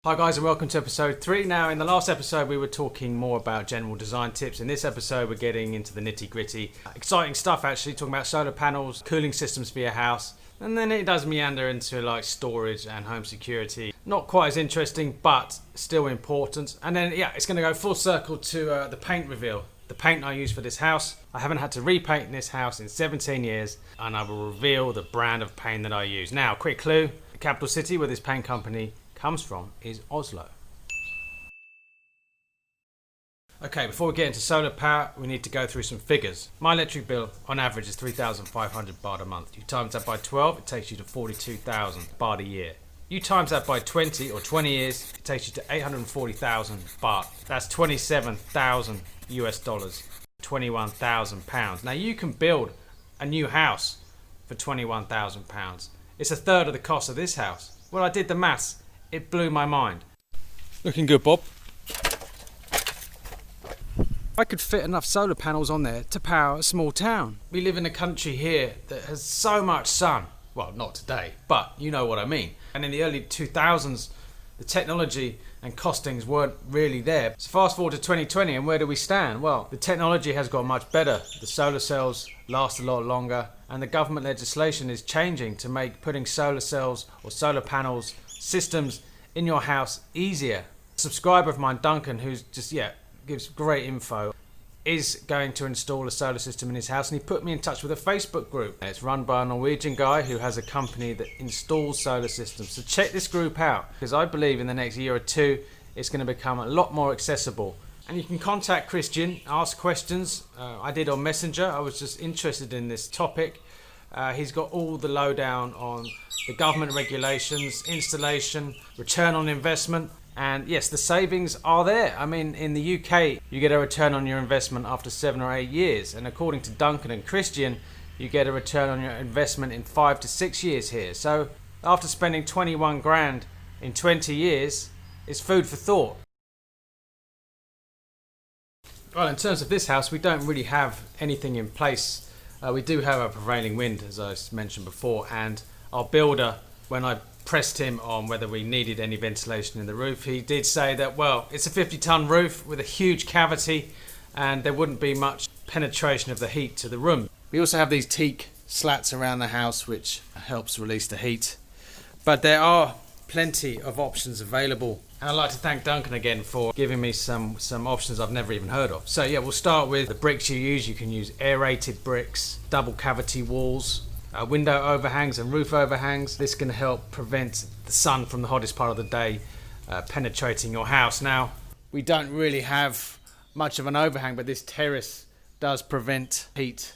Hi guys, and welcome to episode 3. Now, in the last episode we were talking more about general design tips. In this episode we're getting into the nitty gritty. Exciting stuff actually, talking about solar panels, cooling systems for your house, and then it does meander into like storage and home security. Not quite as interesting, but still important. And then it's going to go full circle to the paint reveal. The paint I use for this house. I haven't had to repaint this house in 17 years, and I will reveal the brand of paint that I use. Now, quick clue, the capital city where this paint company comes from is Oslo. Okay, before we get into solar power, we need to go through some figures. My electric bill on average is 3,500 baht a month. You times that by 12, it takes you to 42,000 baht a year. You times that by 20 or 20 years, it takes you to 840,000 baht. That's 27,000 US dollars, 21,000 pounds. Now you can build a new house for 21,000 pounds. It's a third of the cost of this house. Well, I did the maths. It blew my mind. Looking good, Bob. I could fit enough solar panels on there to power a small town. We live in a country here that has so much sun. Well, not today, but you know what I mean. And in the early 2000s, the technology and costings weren't really there. So fast forward to 2020, and where do we stand? Well, the technology has got much better. The solar cells last a lot longer, and the government legislation is changing to make putting solar cells or solar panels systems in your house easier. A subscriber of mine, Duncan, who's just gives great info, is going to install a solar system in his house, and he put me in touch with a Facebook group. It's run by a Norwegian guy who has a company that installs solar systems. So check this group out, because I believe in the next year or two it's going to become a lot more accessible. And you can contact Christian, ask questions. I did on Messenger. I was just interested in this topic. He's got all the lowdown on the government regulations, installation, return on investment. And yes, the savings are there. I mean, in the UK, you get a return on your investment after 7 or 8 years. And according to Duncan and Christian, you get a return on your investment in 5 to 6 years here. So after spending 21 grand in 20 years, it's food for thought. Well, in terms of this house, we don't really have anything in place. We do have a prevailing wind, as I mentioned before, and our builder, when I pressed him on whether we needed any ventilation in the roof, he did say that, well, it's a 50-ton roof with a huge cavity and there wouldn't be much penetration of the heat to the room. We also have these teak slats around the house which helps release the heat, but there are plenty of options available, and I'd like to thank Duncan again for giving me some options I've never even heard of. So we'll start with the bricks you use. You can use aerated bricks, double cavity walls, window overhangs and roof overhangs. This can help prevent the sun from the hottest part of the day penetrating your house. Now, we don't really have much of an overhang, but this terrace does prevent heat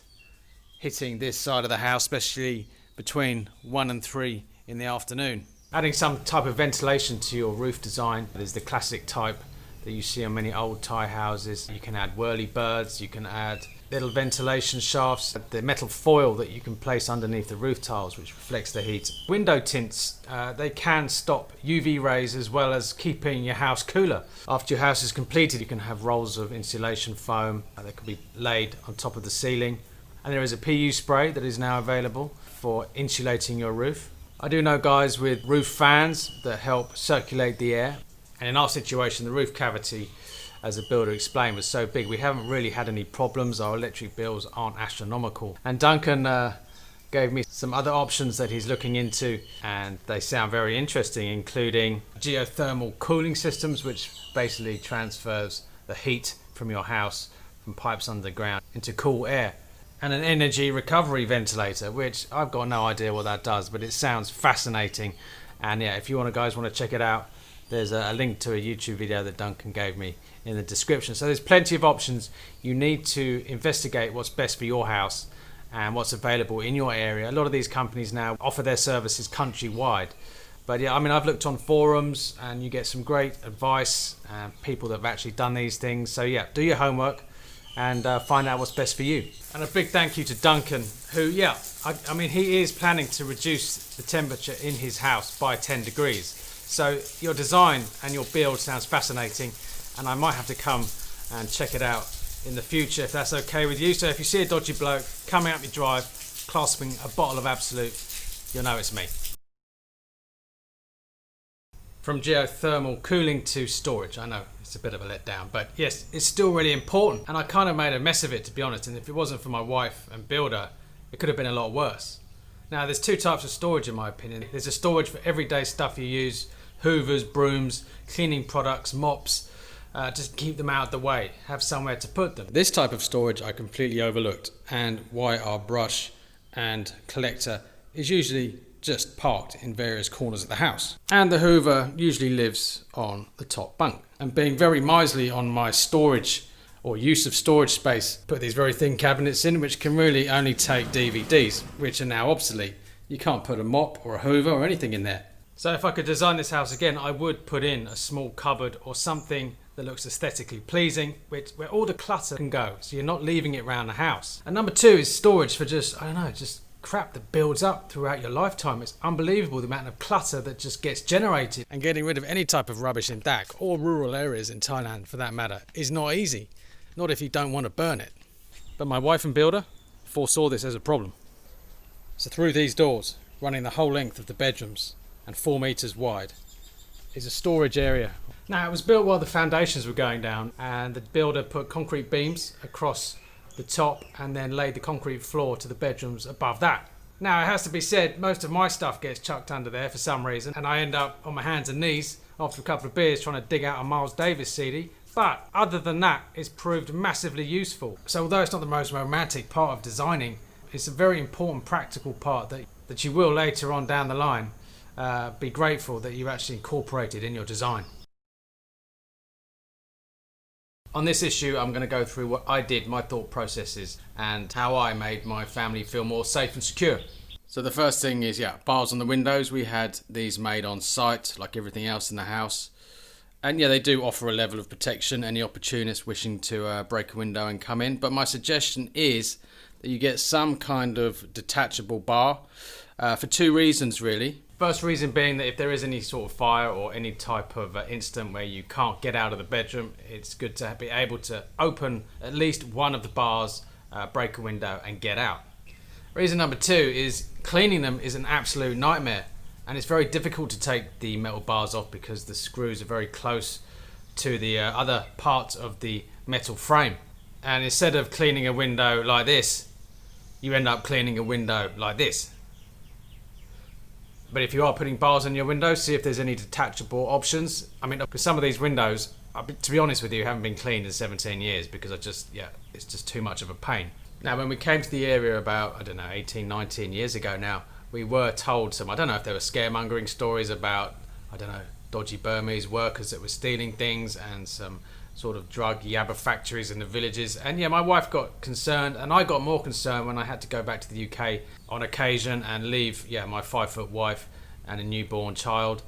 hitting this side of the house, especially between 1 and 3 in the afternoon. Adding some type of ventilation to your roof design. There's the classic type that you see on many old Thai houses. You can add whirly-birds, you can add little ventilation shafts, the metal foil that you can place underneath the roof tiles which reflects the heat. Window tints, they can stop UV rays as well as keeping your house cooler. After your house is completed, you can have rolls of insulation foam that can be laid on top of the ceiling. And there is a PU spray that is now available for insulating your roof. I do know guys with roof fans that help circulate the air. And in our situation, the roof cavity, as the builder explained, was so big we haven't really had any problems. Our electric bills aren't astronomical. And Duncan gave me some other options that he's looking into, and they sound very interesting, including geothermal cooling systems, which basically transfers the heat from your house from pipes underground into cool air, and an energy recovery ventilator, which I've got no idea what that does, but it sounds fascinating. And if you guys want to check it out, there's a link to a YouTube video that Duncan gave me in the description. So there's plenty of options. You need to investigate what's best for your house and what's available in your area. A lot of these companies now offer their services countrywide. But I've looked on forums and you get some great advice and people that have actually done these things. So do your homework and find out what's best for you. And a big thank you to Duncan, who, he is planning to reduce the temperature in his house by 10 degrees. So your design and your build sounds fascinating, and I might have to come and check it out in the future if that's okay with you. So if you see a dodgy bloke coming up your drive, clasping a bottle of Absolute, you'll know it's me. from geothermal cooling to storage. I know it's a bit of a letdown, but yes, it's still really important. And I kind of made a mess of it, to be honest. And if it wasn't for my wife and builder, it could have been a lot worse. Now, there's two types of storage in my opinion. There's a storage for everyday stuff you use, hoovers, brooms, cleaning products, mops, just keep them out of the way, have somewhere to put them. This type of storage I completely overlooked, and why our brush and collector is usually just parked in various corners of the house. And the hoover usually lives on the top bunk. And being very miserly on my storage or use of storage space, put these very thin cabinets in which can really only take DVDs, which are now obsolete. You can't put a mop or a hoover or anything in there. So if I could design this house again, I would put in a small cupboard or something that looks aesthetically pleasing, where all the clutter can go, so you're not leaving it around the house. And number two is storage for just crap that builds up throughout your lifetime. It's unbelievable the amount of clutter that just gets generated. And getting rid of any type of rubbish in Dak, or rural areas in Thailand for that matter, is not easy. Not if you don't want to burn it. But my wife and builder foresaw this as a problem. So through these doors, running the whole length of the bedrooms and 4 meters wide, is a storage area. Now, it was built while the foundations were going down, and the builder put concrete beams across the top and then laid the concrete floor to the bedrooms above that. Now, it has to be said, most of my stuff gets chucked under there for some reason, and I end up on my hands and knees after a couple of beers trying to dig out a Miles Davis CD. But other than that, it's proved massively useful. So although it's not the most romantic part of designing, it's a very important practical part that you will later on down the line be grateful that you actually incorporated in your design. On this issue, I'm going to go through what I did, my thought processes, and how I made my family feel more safe and secure. So the first thing is, bars on the windows. We had these made on site, like everything else in the house. And they do offer a level of protection, any opportunist wishing to break a window and come in. But my suggestion is that you get some kind of detachable bar for two reasons, really. First reason being that if there is any sort of fire or any type of incident where you can't get out of the bedroom, it's good to be able to open at least one of the bars, break a window and get out. Reason number two is cleaning them is an absolute nightmare, and it's very difficult to take the metal bars off because the screws are very close to the other parts of the metal frame. And instead of cleaning a window like this, you end up cleaning a window like this. But if you are putting bars on your windows, see if there's any detachable options. I mean, because some of these windows, to be honest with you, haven't been cleaned in 17 years because it's just too much of a pain. Now, when we came to the area about, 18, 19 years ago now, we were told I don't know if there were scaremongering stories about, dodgy Burmese workers that were stealing things and some sort of drug yabba factories in the villages. And my wife got concerned, and I got more concerned when I had to go back to the UK on occasion and leave my 5-foot wife and a newborn child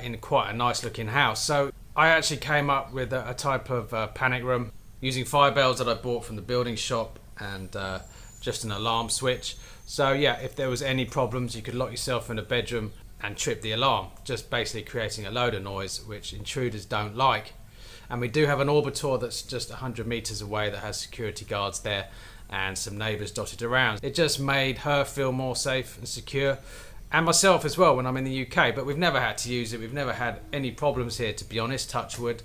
in quite a nice looking house. So I actually came up with a type of panic room using fire bells that I bought from the building shop and just an alarm switch. So if there was any problems, you could lock yourself in a bedroom and trip the alarm, just basically creating a load of noise which intruders don't like. And we do have an orbitor that's just 100 meters away that has security guards there and some neighbours dotted around. It just made her feel more safe and secure, and myself as well when I'm in the UK. But we've never had to use it. We've never had any problems here, to be honest, touch wood.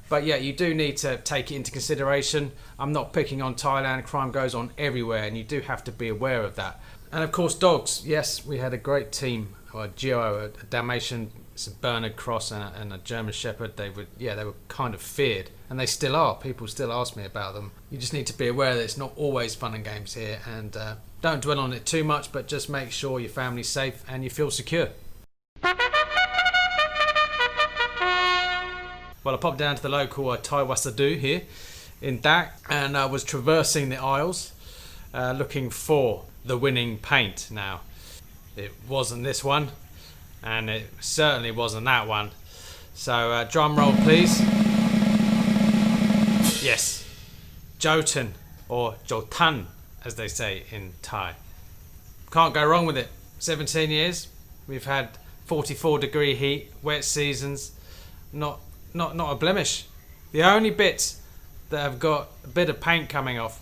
But you do need to take it into consideration. I'm not picking on Thailand. Crime goes on everywhere, and you do have to be aware of that. And of course, dogs. Yes, we had a great team. A Geo, a Dalmatian, a Bernard Cross and a German Shepherd. They were kind of feared, and they still are. People still ask me about them. You just need to be aware that it's not always fun and games here, and don't dwell on it too much, but just make sure your family's safe and you feel secure. Well, I popped down to the local Thai Wasadu here in Dak, and I was traversing the aisles looking for the winning paint. Now, it wasn't this one, and it certainly wasn't that one. So drum roll please. Yes, Jotun, or Jotan as they say in Thai. Can't go wrong with it. 17 years, we've had 44-degree heat, wet seasons, not a blemish. The only bits that have got a bit of paint coming off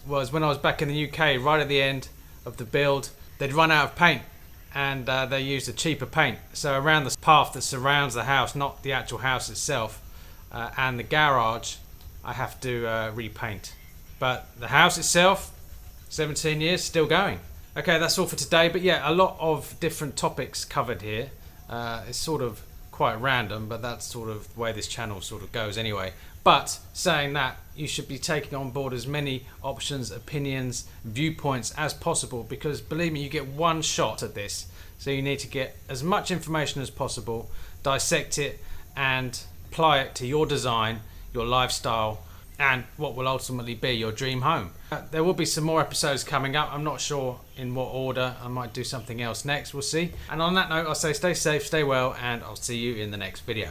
was when I was back in the UK, right at the end of the build. They'd run out of paint, and they used a cheaper paint. So around the path that surrounds the house, not the actual house itself, and the garage, I have to repaint. But the house itself, 17 years, still going. Okay, that's all for today. But yeah, a lot of different topics covered here. It's sort of quite random, but that's sort of the way this channel sort of goes anyway. But saying that, you should be taking on board as many options, opinions, viewpoints as possible, because believe me, you get one shot at this. So you need to get as much information as possible, dissect it and apply it to your design, your lifestyle, and what will ultimately be your dream home. There will be some more episodes coming up. I'm not sure in what order. I might do something else next, we'll see. And on that note, I'll say stay safe, stay well, and I'll see you in the next video.